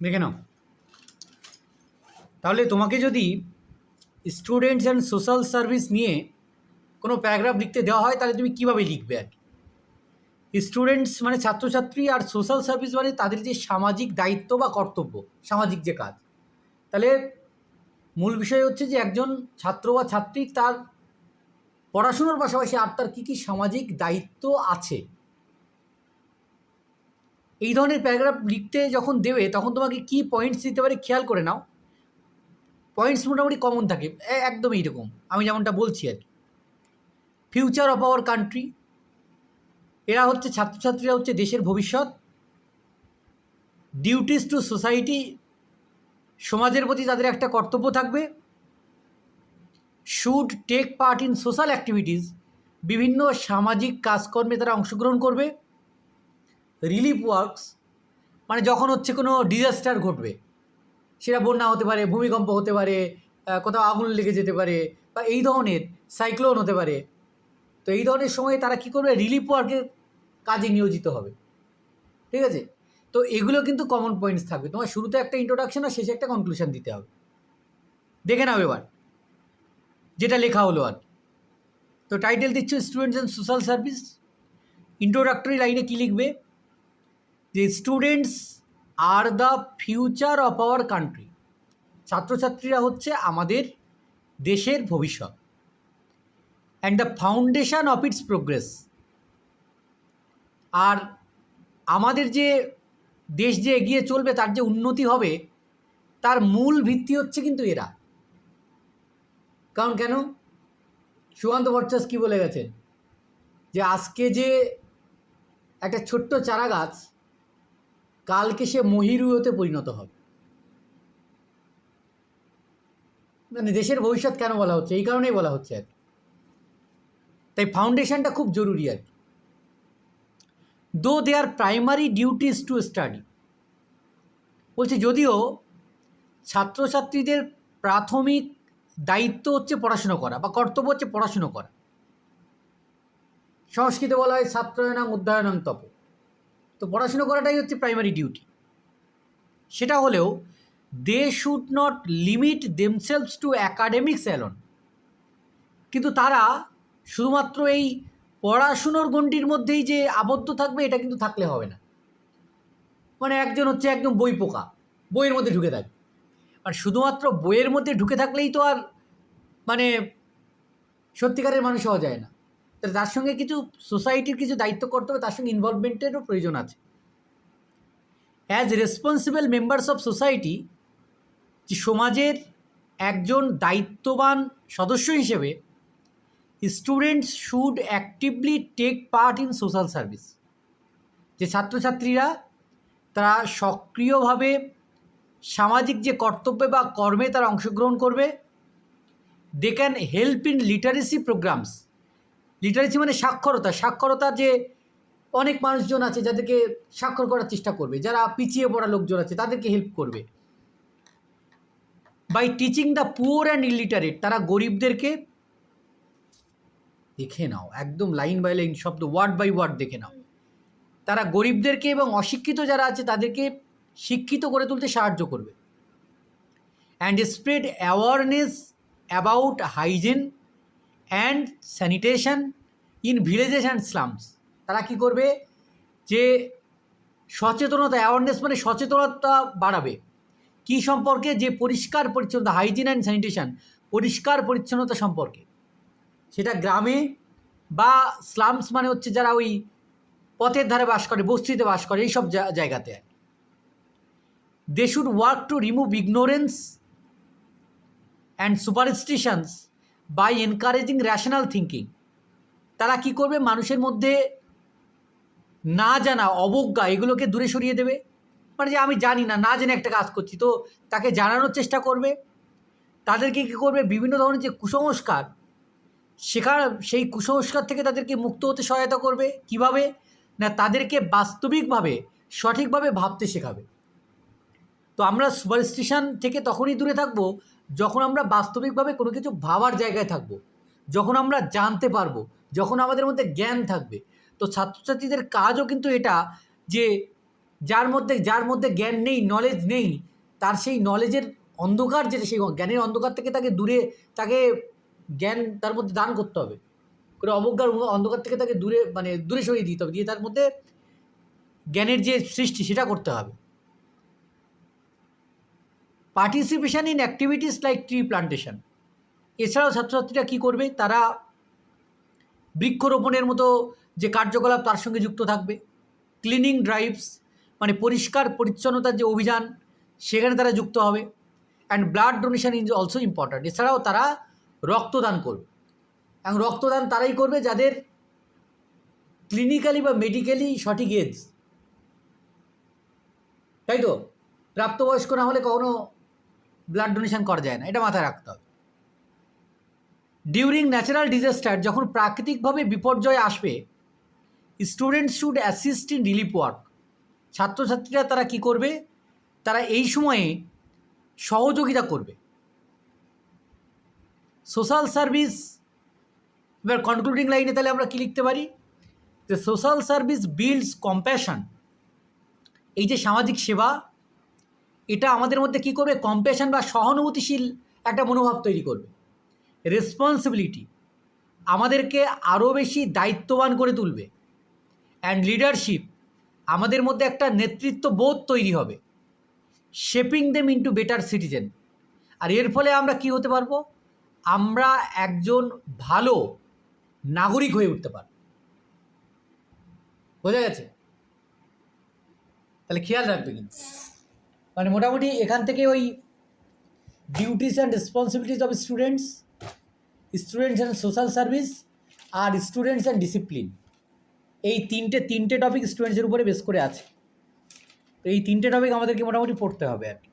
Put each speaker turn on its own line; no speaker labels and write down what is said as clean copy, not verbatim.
দেখে নাও। তাহলে তোমাকে যদি স্টুডেন্টস অ্যান্ড সোশ্যাল সার্ভিস নিয়ে কোনো প্যারাগ্রাফ লিখতে দেওয়া হয়, তাহলে তুমি কীভাবে লিখবে আর কি? স্টুডেন্টস মানে ছাত্রছাত্রী, আর সোশ্যাল সার্ভিস মানে তাদের যে সামাজিক দায়িত্ব বা কর্তব্য, সামাজিক যে কাজ। তাহলে মূল বিষয় হচ্ছে যে একজন ছাত্র বা ছাত্রী তার পড়াশুনোর পাশাপাশি আর তার কী কী সামাজিক দায়িত্ব আছে, এই ধরনের প্যারাগ্রাফ লিখতে যখন দেবে তখন তোমাকে কী পয়েন্টস দিতে পারে খেয়াল করে নাও। পয়েন্টস মোটামুটি কমন থাকে, একদম এইরকম আমি যেমনটা বলছি আর কি। ফিউচার অফ আওয়ার কান্ট্রি, এরা হচ্ছে ছাত্রছাত্রীরা হচ্ছে দেশের ভবিষ্যৎ। ডিউটিস টু সোসাইটি, সমাজের প্রতি তাদের একটা কর্তব্য থাকবে। Should take part in social activities, বিভিন্ন সামাজিক কাজকর্মে তারা অংশগ্রহণ করবে। রিলিফ ওয়ার্কস, মানে যখন হচ্ছে কোনো ডিজাস্টার ঘটবে, সেটা বন্যা হতে পারে, ভূমিকম্প হতে পারে, কোথাও আগুন লেগে যেতে পারে, বা এই ধরনের সাইক্লোন হতে পারে, তো এই ধরনের সময়ে তারা কী করবে? রিলিফ ওয়ার্কের কাজে নিয়োজিত হবে। ঠিক আছে? তো এগুলো কিন্তু কমন পয়েন্টস থাকবে। তোমার শুরুতে একটা ইন্ট্রোডাকশন আর শেষে একটা কনক্লুশন দিতে হবে। দেখে নাও এবার যেটা লেখা হলো আর। তো টাইটেল দিচ্ছ students and social service. Introductory লাইনে কী লিখবে? যে students are the future of our country, ছাত্রছাত্রীরা হচ্ছে আমাদের দেশের ভবিষ্যৎ। And the foundation of its progress, আর আমাদের যে দেশ যে এগিয়ে চলবে, তার যে উন্নতি হবে, তার মূল ভিত্তি হচ্ছে কিন্তু এরা। কারণ কেন? সুকান্ত ভট্টাচার্য কী বলে গেছেন? যে আজকে যে একটা ছোট্ট চারা গাছ, কালকে সে মহিরুহতে পরিণত হবে। মানে দেশের ভবিষ্যৎ কেন বলা হচ্ছে? এই কারণেই বলা হচ্ছে আর কি। তাই ফাউন্ডেশনটা খুব জরুরি আর কি। দো দেয়ার প্রাইমারি ডিউটিস টু স্টাডি, বলছে যদিও ছাত্রছাত্রীদের প্রাথমিক দায়িত্ব হচ্ছে পড়াশুনো করা, বা কর্তব্য হচ্ছে পড়াশুনো করা। সংস্কৃতে বলা হয় ছাত্রায়ণাং অধ্যয়নং তপ, তো পড়াশুনো করাটাই হচ্ছে প্রাইমারি ডিউটি। সেটা হলেও they should not limit themselves to academics alone, কিন্তু তারা শুধুমাত্র এই পড়াশুনোর গণ্ডির মধ্যেই যে আবদ্ধ থাকবে, এটা কিন্তু থাকলে হবে না। মানে একজন হচ্ছে একদম বই পোকা, বইয়ের মধ্যে ঢুকে থাকবে। আর শুধুমাত্র বইয়ের মধ্যে ঢুকে থাকলেই তো আর মানে সত্যিকারের মানুষ হওয়া যায় না। তার সঙ্গে কিছু সোসাইটির কিছু দায়িত্ব করতে হবে, তার সঙ্গে ইনভলভমেন্টেরও প্রয়োজন আছে। As responsible members of society, যে সমাজের একজন দায়িত্ববান সদস্য হিসেবে students should actively take part in social service, যে ছাত্রছাত্রীরা তারা সক্রিয়ভাবে সামাজিক যে কর্তব্যে বা কর্মে তারা অংশগ্রহণ করবে। They can help in literacy programs, literacy মানে সাক্ষরতা, সাক্ষরতার যে অনেক মানুষজন আছে যাদেরকে স্বাক্ষর করার চেষ্টা করবে, যারা পিছিয়ে পড়া লোকজন আছে তাদেরকে হেল্প করবে। By teaching the poor and illiterate, তারা গরিবদেরকে, দেখে নাও একদম লাইন বাই লাইন শব্দ, ওয়ার্ড বাই ওয়ার্ড দেখে নাও, তারা গরিবদেরকে এবং অশিক্ষিত যারা আছে তাদেরকে শিক্ষিত করে তুলতে সাহায্য করবে। And spread awareness about hygiene and sanitation in villages and slums, তারা কী করবে? যে সচেতনতা, অ্যাওয়ারনেস মানে সচেতনতা বাড়াবে। কী সম্পর্কে? যে পরিষ্কার পরিচ্ছন্নতা, হাইজিন অ্যান্ড স্যানিটেশন, পরিষ্কার পরিচ্ছন্নতা সম্পর্কে, সেটা গ্রামে বা স্লামস মানে হচ্ছে যারা ওই পথের ধারে বাস করে, বস্তিতে বাস করে, এইসব জায়গাতে। They should work to remove ignorance and superstitions by encouraging rational thinking, তারা কী করবে? মানুষের মধ্যে না জানা, অবজ্ঞা, এগুলোকে দূরে সরিয়ে দেবে। মানে যে আমি জানি না, না জেনে একটা কাজ করছি, তো তাকে জানানোর চেষ্টা করবে। তাদেরকে কী করবে? বিভিন্ন ধরনের যে কুসংস্কার, সেই কুসংস্কার থেকে তাদেরকে মুক্ত হতে সহায়তা করবে। কিভাবে? না, তাদেরকে বাস্তবিকভাবে সঠিকভাবে ভাবতে শেখাবে। তো আমরা সুপারস্টিশন থেকে তখনই দূরে থাকবো যখন আমরা বাস্তবিকভাবে কোনো কিছু ভাবার জায়গায় থাকবো, যখন আমরা জানতে পারবো, যখন আমাদের মধ্যে জ্ঞান থাকবে। তো ছাত্রছাত্রীদের কাজও কিন্তু এটা, যে যার মধ্যে জ্ঞান নেই, নলেজ নেই, তার সেই নলেজের অন্ধকার, যেটা সেই জ্ঞানের অন্ধকার থেকে তাকে জ্ঞান তার মধ্যে দান করতে হবে, করে অবজ্ঞার অন্ধকার থেকে তাকে দূরে সরিয়ে দিতে হবে, দিয়ে তার মধ্যে জ্ঞানের যে সৃষ্টি সেটা করতে হবে। Participation in activities like tree plantation. এছাড়াও ছাত্রছাত্রীরা কী করবে, তারা বৃক্ষরোপণের মতো যে কার্যকলাপ তার সঙ্গে যুক্ত থাকবে। ক্লিনিং ড্রাইভস, মানে পরিষ্কার পরিচ্ছন্নতার যে অভিযান, সেখানে তারা যুক্ত হবে। And blood donation is also important. এছাড়াও তারা রক্তদান করবে, এবং রক্তদান তারাই করবে যাদের ক্লিনিক্যালি বা মেডিকেলি সঠিক এজ, তাই তো? প্রাপ্তবয়স্ক না হলে কখনো ব্লাড ডোনেশন করা যায় না, এটা মাথায় রাখতে হবে। ডিউরিং ন্যাচারাল ডিজাস্টার, যখন প্রাকৃতিকভাবে বিপর্যয় আসবে, students should assist in relief work. ছাত্রছাত্রীরা তারা কি করবে, তারা এই সময়ে সহযোগিতা করবে। সোশ্যাল সার্ভিস, এবার কনক্লুডিং লাইনে তাহলে আমরা কী লিখতে পারি, যে সোশ্যাল সার্ভিস বিল্ডস কম্প্যাশন। এই যে সামাজিক সেবা, এটা আমাদের মধ্যে কী করবে, কম্প্যাশন বা সহানুভূতিশীল একটা মনোভাব তৈরি করবে। রেসপন্সিবিলিটি, আমাদেরকে আরও বেশি দায়িত্ববান করে তুলবে। অ্যান্ড লিডারশিপ, আমাদের মধ্যে একটা নেতৃত্ব বোধ তৈরি হবে। Shaping them into better citizen, আর এর ফলে আমরা কি হতে পারবো, আমরা একজন ভালো নাগরিক হয়ে উঠতে পারব। বোঝা গেছে? তাহলে খেয়াল রাখবে কিন্তু, মানে মোটামুটি এখান থেকে ওই duties and responsibilities of students and social service, আর স্টুডেন্টস অ্যান্ড ডিসিপ্লিন, এই তিনটে টপিক স্টুডেন্টসের উপরে বেস করে আছে। তো এই তিনটে টপিক আমাদেরকে মোটামুটি পড়তে হবে আর কি।